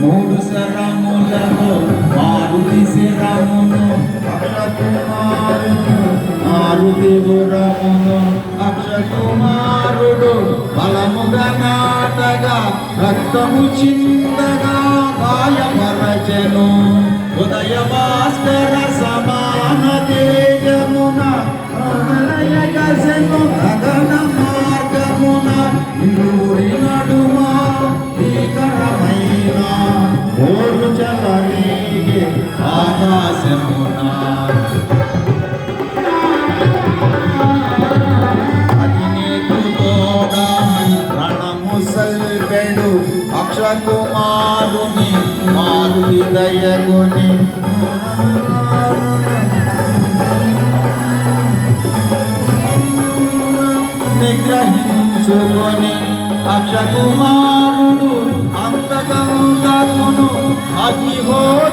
మూడు శరములలో మారుతి శరమును అక్షకుమారుడు మారుతిపురమును అక్షకుమారుడు బలముగా నాటగా రక్తము చిందగా గాయపరచెను ఉదయ భాస్కర సమాన తేజమున గసెను గగన మార్గమున ఇరువురి నడుమ భీకరమైన ఓరు చలనీగే ఆకాశమున అగ్నితోడా రణము సల్పెడు అక్షకుమారుని మారుతి దయగుని నిగ్రహించుకొని అక్షకుమారుడు అంతకంతకును అగ్నిహోత్రమున